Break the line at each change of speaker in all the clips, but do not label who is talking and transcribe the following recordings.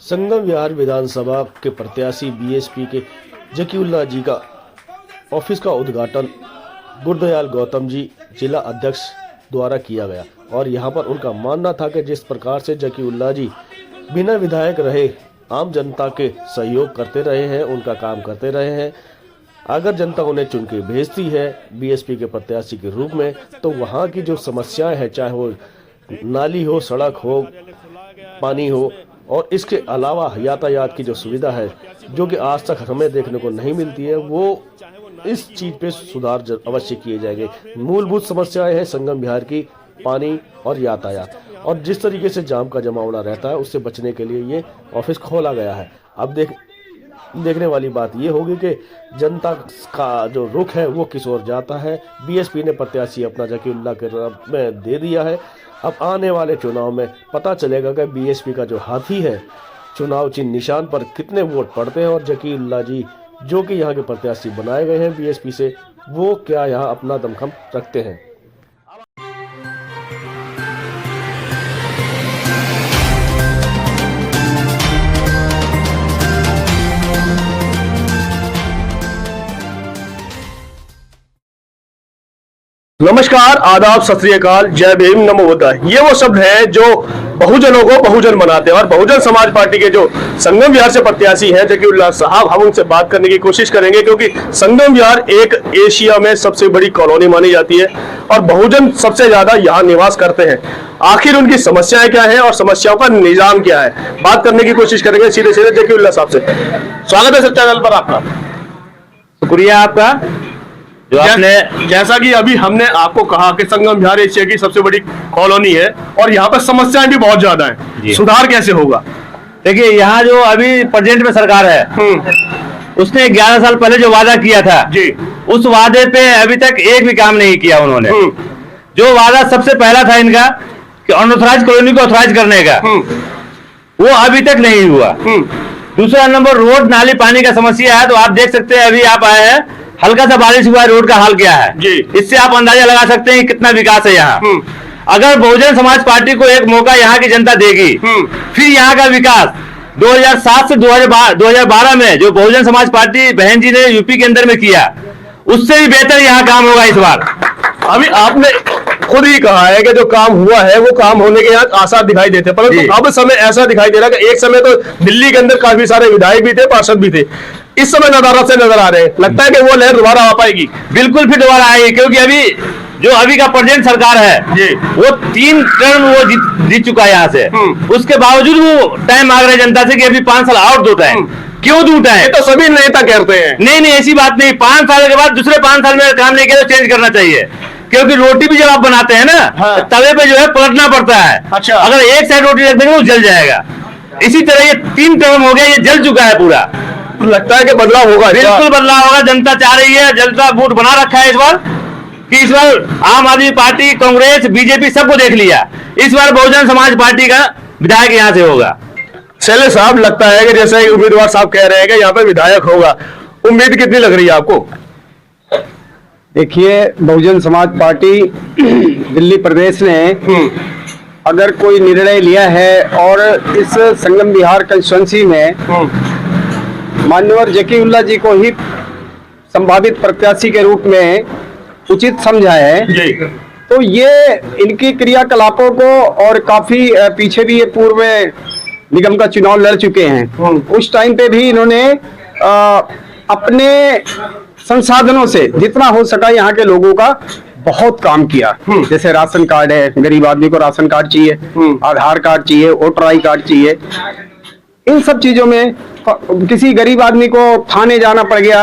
संगम विहार विधानसभा के प्रत्याशी बीएसपी के जकीउल्लाह जी का ऑफिस का उद्घाटन गुरदयाल गौतम जी जिला अध्यक्ष द्वारा किया गया और यहां पर उनका मानना था कि जिस प्रकार से जकीउल्लाह जी बिना विधायक रहे आम जनता के सहयोग करते रहे हैं, उनका काम करते रहे हैं। अगर जनता उन्हें चुन के भेजती है बीएसपी के प्रत्याशी के रूप में, तो वहाँ की जो समस्याएं हैं, चाहे वो नाली हो, सड़क हो, पानी हो और इसके अलावा यातायात की जो सुविधा है जो कि आज तक हमें देखने को नहीं मिलती है, वो इस चीज़ पे सुधार अवश्य किए जाएंगे। मूलभूत समस्याएं हैं संगम विहार की, पानी और यातायात, और जिस तरीके से जाम का जमावड़ा रहता है उससे बचने के लिए ये ऑफिस खोला गया है। अब देखने वाली बात ये होगी कि जनता का जो रुख है वो किस ओर जाता है। बीएसपी ने प्रत्याशी अपना जकीउल्लाह के रूप में दे दिया है। अब आने वाले चुनाव में पता चलेगा कि बीएसपी का जो हाथी है चुनाव चिन्ह निशान पर कितने वोट पड़ते हैं और जकीउल्लाह जी जो कि यहाँ के प्रत्याशी बनाए गए हैं बीएसपी से, वो क्या यहाँ अपना दमखम रखते हैं। नमस्कार, आदाब, सत श्री अकाल, जय भीम, नमो बुद्धाय। ये वो शब्द है जो बहुजनों को बहुजन बनाते हैं और बहुजन समाज पार्टी के जो संगम विहार से प्रत्याशी हैं जकीउल्लाह साहब, हम उनसे बात करने की कोशिश करेंगे क्योंकि संगम विहार एक एशिया में सबसे बड़ी कॉलोनी मानी जाती है और बहुजन सबसे ज्यादा यहाँ निवास करते हैं। आखिर उनकी समस्याएं क्या है और समस्याओं का निजाम क्या है, बात करने की कोशिश करेंगे सीधे सीधे जकीउल्लाह साहब से। स्वागत है सर चैनल पर आपका।
शुक्रिया आपका। जो आपने
जैसा कि अभी हमने आपको कहा कि संगम विहार एशिया की सबसे बड़ी कॉलोनी है और यहाँ पर समस्याएं भी बहुत ज्यादा हैं, सुधार कैसे होगा?
देखिए, यहाँ जो अभी प्रेजेंट में सरकार है उसने 11 साल पहले जो वादा किया था
जी,
उस वादे पे अभी तक एक भी काम नहीं किया उन्होंने। जो वादा सबसे पहला था इनका कि अनऑथराइज कॉलोनी को ऑथराइज करने का, वो अभी तक नहीं हुआ। दूसरा नंबर, रोड नाली पानी का समस्या है। तो आप देख सकते हैं, अभी आप आए हैं, हल्का सा बारिश हुआ है, रोड का हाल क्या है जी। इससे आप अंदाजा लगा सकते हैं कितना विकास है यहाँ। अगर बहुजन समाज पार्टी को एक मौका यहाँ की जनता देगी, फिर यहाँ का विकास 2007 से 2012 में जो बहुजन समाज पार्टी बहन जी ने यूपी के अंदर में किया, उससे भी बेहतर यहाँ काम होगा इस बार।
अभी आपने खुद ही कहा है कि जो काम हुआ है वो काम होने के यहाँ आसार दिखाई देते, परंतु अब समय ऐसा दिखाई दे रहा है कि एक समय तो दिल्ली के अंदर काफी सारे विधायक भी थे, पार्षद भी थे, इस समय नदारद से नजर आ रहे हैं। लगता है कि वो लहर दोबारा आ पाएगी?
बिल्कुल फिर दोबारा आएगी, क्योंकि अभी का प्रेजेंट सरकार है जी, वो 3 टर्म वो जीत चुका है यहाँ से। उसके बावजूद वो टाइम मांग रहे जनता से कि अभी 5 साल और दो टाइम। क्यों दू टाइम?
तो सभी नेता कहते हैं।
नहीं, ऐसी बात नहीं। 5 साल के बाद दूसरे 5 साल में काम नहीं किया तो चेंज करना चाहिए, क्योंकि रोटी भी जब आप बनाते हैं ना, हाँ, तवे पे जो है पलटना पड़ता है। अच्छा। अगर एक साइड रोटी रख देंगे तो जल जाएगा। इसी तरह ये 3 टर्म हो गया, ये जल चुका है पूरा।
लगता है कि बदलाव होगा?
बिल्कुल बदलाव होगा। जनता चाह रही है, जनता वोट बना रखा है इस बार कि इस बार आम आदमी पार्टी, कांग्रेस, बीजेपी सबको देख लिया, इस बार बहुजन समाज पार्टी का विधायक यहाँ से होगा।
शैलेश साहब, लगता है कि जैसे उम्मीदवार साहब कह रहे हैं कि यहाँ पे विधायक होगा, उम्मीद कितनी लग रही है आपको?
देखिए, बहुजन समाज पार्टी दिल्ली प्रदेश ने अगर कोई निर्णय लिया है और इस संगम विहार कंस्टिट्यूएंसी में मान्यवर जकीउल्लाह जी को ही संभावित प्रत्याशी के रूप में उचित समझा है, तो ये इनकी क्रियाकलापों को, और काफी पीछे भी ये पूर्व में निगम का चुनाव लड़ चुके हैं, उस टाइम पे भी इन्होंने अपने संसाधनों से जितना हो सका यहाँ के लोगों का बहुत काम किया। जैसे राशन कार्ड है, गरीब आदमी को राशन कार्ड चाहिए, आधार कार्ड चाहिए, वोटर आई कार्ड चाहिए। इन सब चीजों में किसी गरीब आदमी को थाने जाना पड़ गया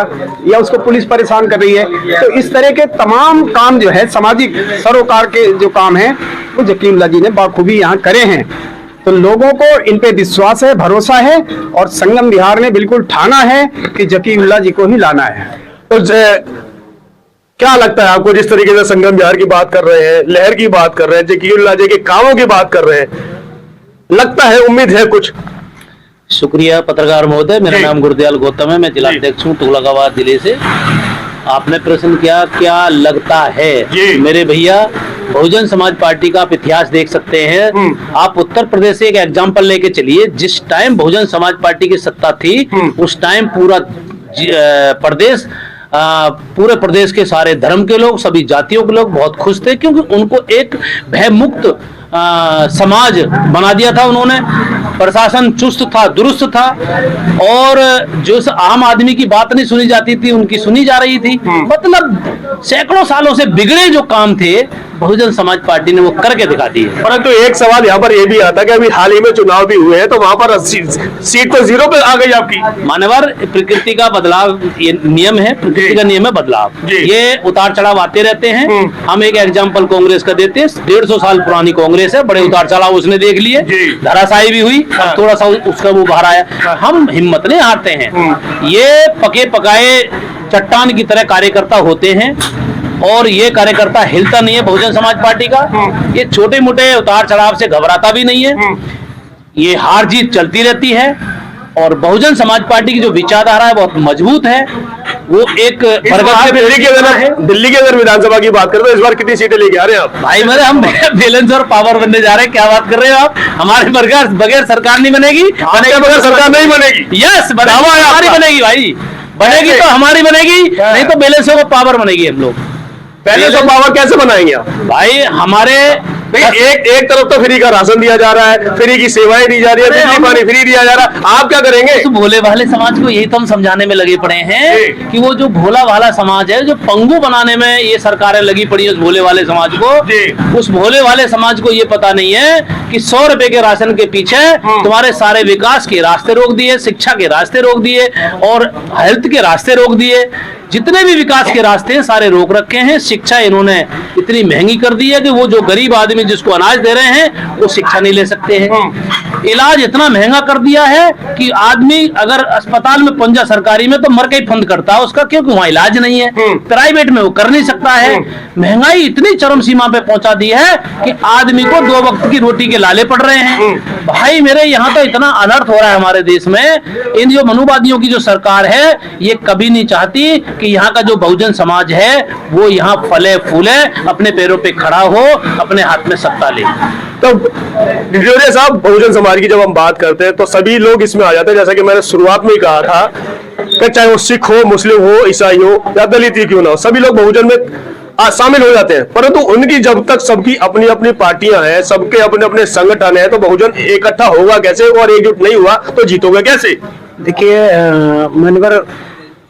या उसको पुलिस परेशान कर रही है, तो इस तरह के तमाम काम जो है सामाजिक सरोकार के जो काम है वो जकीउल्लाह जी ने बाखूबी यहाँ करे हैं। तो लोगों को इन पे विश्वास है, भरोसा है, और संगम विहार ने बिल्कुल ठाना है कि जकीउल्लाह जी को ही लाना है।
तो क्या लगता है आपको, जिस तरीके से संगम विहार की बात कर रहे हैं, लहर की बात कर रहे हैं, जकीउल्लाह जी के कामों की बात कर रहे हैं, लगता है, उम्मीद है कुछ?
शुक्रिया पत्रकार महोदय। मेरा नाम गुरदयाल गौतम है, मैं जिला अध्यक्ष हूँ तुगलकाबाद जिले से। आपने प्रश्न किया क्या लगता है
जी।
मेरे भैया, बहुजन समाज पार्टी का आप इतिहास देख सकते हैं। आप उत्तर प्रदेश से एक एग्जांपल लेके चलिए, जिस टाइम बहुजन समाज पार्टी की सत्ता थी उस टाइम पूरा प्रदेश, पूरे प्रदेश के सारे धर्म के लोग, सभी जातियों के लोग बहुत खुश थे, क्योंकि उनको एक भयमुक्त समाज बना दिया था उन्होंने। प्रशासन चुस्त था, दुरुस्त था, और जो आम आदमी की बात नहीं सुनी जाती थी उनकी सुनी जा रही थी। मतलब सैकड़ों सालों से बिगड़े जो काम थे बहुजन समाज पार्टी ने वो करके दिखा दी है।
परंतु एक सवाल यहाँ पर ये भी आता है कि अभी हाल ही में चुनाव भी हुए हैं, तो वहां पर सीट तो 0 पे आ गई आपकी।
मानवर, प्रकृति का बदलाव ये नियम है, प्रकृति का नियम है बदलाव, ये उतार चढ़ाव आते रहते हैं। हम एक एग्जांपल कांग्रेस का देते हैं, 150 साल पुरानी कांग्रेस है, बड़े उतार चढ़ाव उसने देख लिए, धराशायी भी हुई, थोड़ा सा उसका वो बाहर आया। हम हिम्मत नहीं हारते हैं, ये पके पकाए चट्टान की तरह कार्यकर्ता होते हैं, और ये कार्यकर्ता हिलता नहीं है बहुजन समाज पार्टी का। ये छोटे मोटे उतार चढ़ाव से घबराता भी नहीं है, ये हार जीत चलती रहती है। और बहुजन समाज पार्टी की जो विचारधारा है बहुत मजबूत है, वो एक
दिल्ली के अगर विधानसभा की बात करें तो इस बार कितनी सीटें लेके आ रहे हैं आप?
भाई मेरे हम बैलेंस और पावर बनने जा रहे हैं, क्या बात कर रहे हो आप? हमारे बगैर सरकार नहीं बनेगी,
बगैर सरकार नहीं बनेगी।
यस, हमारी बनेगी भाई, बनेगी तो हमारी बनेगी, नहीं तो बैलेंस और पावर बनेगी। हम लोग
बैलेंस और पावर कैसे बनाएंगे आप?
भाई हमारे
एक तरफ तो फ्री का राशन दिया जा रहा है, फ्री की सेवाएं दी जा रही है, बिजली पानी फ्री दिया जा रहा है, आप क्या करेंगे?
तो भोले भाले समाज को यही तो हम समझाने में लगे पड़े हैं कि वो जो भोला भाला समाज है, जो पंगु बनाने में ये सरकारें लगी पड़ी है उस भोले वाले समाज को। उस भोले वाले समाज को ये पता नहीं है कि 100 रुपए के राशन के पीछे तुम्हारे सारे विकास के रास्ते रोक दिए, शिक्षा के रास्ते रोक दिए, और हेल्थ के रास्ते रोक दिए। जितने भी विकास के रास्ते हैं सारे रोक रखे हैं। शिक्षा इन्होंने इतनी महंगी कर दी है कि वो जो गरीब आदमी जिसको अनाज दे रहे हैं वो शिक्षा नहीं ले सकते हैं। इलाज इतना महंगा कर दिया है कि आदमी अगर अस्पताल में पंजा सरकारी में तो मर के ही फंद करता है उसका, क्योंकि वहां इलाज नहीं है। प्राइवेट में वो कर नहीं सकता है। महंगाई इतनी चरम सीमा पे पहुंचा दी है कि आदमी को 2 वक्त की रोटी के लाले पड़ रहे हैं। भाई मेरे यहाँ तो इतना अनर्थ हो रहा है हमारे देश में। इन जो मनुवादियों की जो सरकार है ये कभी नहीं चाहती कि यहाँ का जो बहुजन समाज है वो यहाँ फले फूले, अपने पैरों पे खड़ा हो, अपने हाथ में सत्ता ले।
तो ढिढोरिया साहब, बहुजन समाज की जब हम बात करते हैं तो सभी लोग इसमें आ जाते हैं, जैसा कि मैंने शुरुआत में ही कहा था कि चाहे वो सिख हो, मुस्लिम हो, ईसाई हो या दलित ही क्यों ना हो, सभी लोग बहुजन में शामिल हो जाते हैं। परंतु उनकी जब तक सबकी अपनी अपनी पार्टियां हैं, सबके अपने अपने संगठन है, तो बहुजन इकट्ठा होगा कैसे? और एकजुट नहीं हुआ तो जीतोगे कैसे?
देखिए मनवर,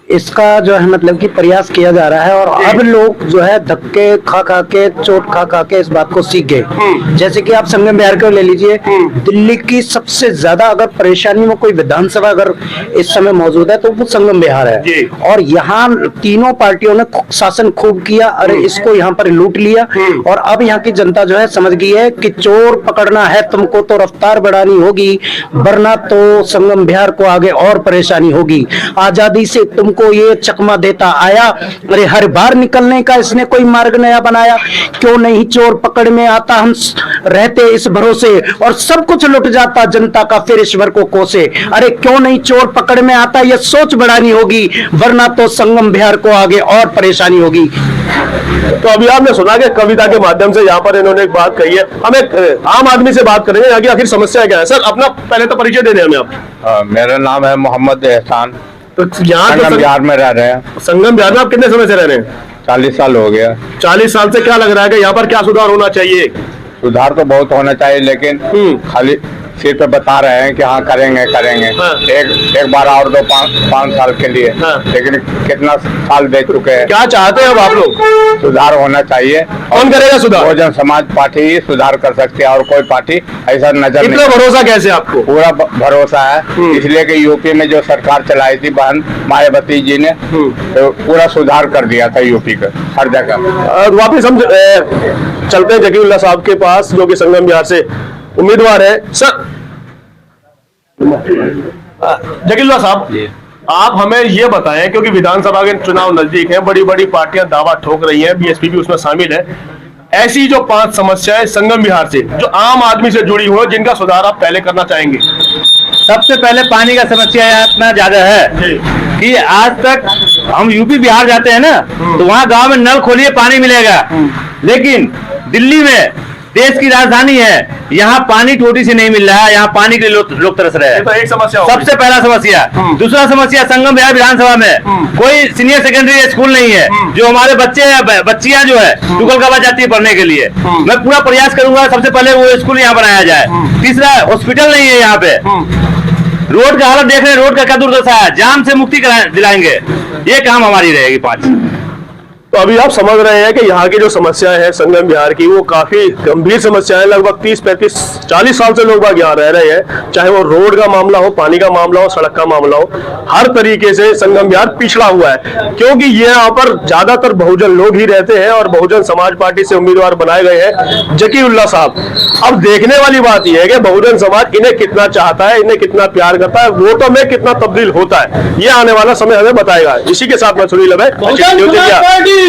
इसका जो है मतलब कि प्रयास किया जा रहा है, और अब लोग जो है धक्के खा खा के, चोट खा खा के इस बात को सीख गए। जैसे कि आप संगम बिहार को ले लीजिए, दिल्ली की सबसे ज्यादा अगर परेशानी में कोई विधानसभा अगर इस समय मौजूद है तो वो संगम बिहार है। और यहाँ तीनों पार्टियों ने शासन खूब किया, अरे इसको यहाँ पर लूट लिया, और अब यहाँ की जनता जो है समझ गई है कि चोर पकड़ना है तुमको तो रफ्तार बढ़ानी होगी, वरना तो संगम बिहार को आगे और परेशानी होगी। आजादी से तुम को ये चकमा देता आया, अरे हर बार निकलने का इसने कोई मार्ग नया बनाया। क्यों नहीं चोर पकड़ में आता, हम रहते इस भरोसे, और सब कुछ लुट जाता जनता का फिर ईश्वर को कोसे। अरे क्यों नहीं चोर पकड़ में आता, ये सोच बढ़ानी होगी, वरना तो संगम बिहार को आगे और परेशानी होगी।
तो अभी आपने सुना कि कविता के माध्यम से यहाँ पर इन्होंने एक बात कही है। हम एक आम आदमी से बात करेंगे, यहाँ की आखिर समस्या क्या है। सर अपना पहले तो परिचय दे दें हमें आप।
मेरा नाम है मोहम्मद एहसान,
तो यहाँ
संगम बिहार में रह रहे हैं।
संगम बिहार में आप कितने समय से रह रहे हैं?
40 साल हो गया।
40 साल से क्या लग रहा है कि यहाँ पर क्या सुधार होना चाहिए?
सुधार तो बहुत होना चाहिए, लेकिन खाली सिर्फ बता रहे हैं कि हाँ करेंगे करेंगे। एक बार और दो 5 साल के लिए, लेकिन कितना साल दे चुके हैं।
क्या चाहते हैं अब आप लोग?
सुधार होना चाहिए।
कौन करेगा सुधार?
बहुजन समाज पार्टी ही सुधार कर सकती है, और कोई पार्टी ऐसा नजर नहीं।
इतना भरोसा कैसे आपको?
पूरा भरोसा है, इसलिए कि यूपी में जो सरकार चलाई थी बहन मायावती जी ने, तो पूरा सुधार कर दिया था यूपी का हर जगह।
वापिस हम चलते हैं जकीउल्लाह साहब के पास, जो कि संगम बिहार से उम्मीदवार है। सर जकीउल्लाह साहब, आप हमें ये बताएं, क्योंकि विधानसभा के चुनाव नजदीक हैं, बड़ी बड़ी पार्टियां दावा ठोक रही हैं, बीएसपी भी उसमें शामिल है। ऐसी जो 5 समस्याएं संगम बिहार से जो आम आदमी से जुड़ी हुई, जिनका सुधार आप पहले करना चाहेंगे?
सबसे पहले पानी का समस्या यहाँ इतना ज्यादा है कि आज तक हम यूपी बिहार जाते हैं ना, तो वहाँ गांव में नल खोलिए पानी मिलेगा, लेकिन दिल्ली में देश की राजधानी है, यहाँ पानी टोटी से नहीं मिल रहा है, यहाँ पानी के लिए लोग तरस रहे हैं।
तो एक समस्या हो गई।
सबसे पहला समस्या। दूसरा समस्या, संगम बिहार विधानसभा में कोई सीनियर सेकेंडरी स्कूल नहीं है, जो हमारे बच्चे बच्चियां जो है टुकलकाबा जाती है पढ़ने के लिए। मैं पूरा प्रयास करूंगा सबसे पहले वो स्कूल यहाँ बनाया जाए। तीसरा, हॉस्पिटल नहीं है यहाँ पे। रोड का हालत देख रहे हैं, रोड का क्या दुर्दशा है, जाम से मुक्ति दिलाएंगे, ये काम हमारी रहेगी 5।
तो अभी आप समझ रहे हैं कि यहाँ की जो समस्याएं हैं संगम बिहार की, वो काफी गंभीर समस्याएं। लगभग 30, 35, 40 साल से लोग बाग यहाँ रह रहे हैं, चाहे वो रोड का मामला हो, पानी का मामला हो, सड़क का मामला हो, हर तरीके से संगम बिहार पिछड़ा हुआ है, क्योंकि ये यहाँ पर ज्यादातर बहुजन लोग ही रहते हैं और बहुजन समाज पार्टी से उम्मीदवार बनाए गए हैं जकीउल्लाह साहब। अब देखने वाली बात यह है कि बहुजन समाज इन्हें कितना चाहता है, इन्हें कितना प्यार करता है, वोटों में कितना तब्दील होता है, ये आने वाला समय हमें बताएगा। इसी के साथ मैं सुनील अभय,
बहुजन समाज पार्टी।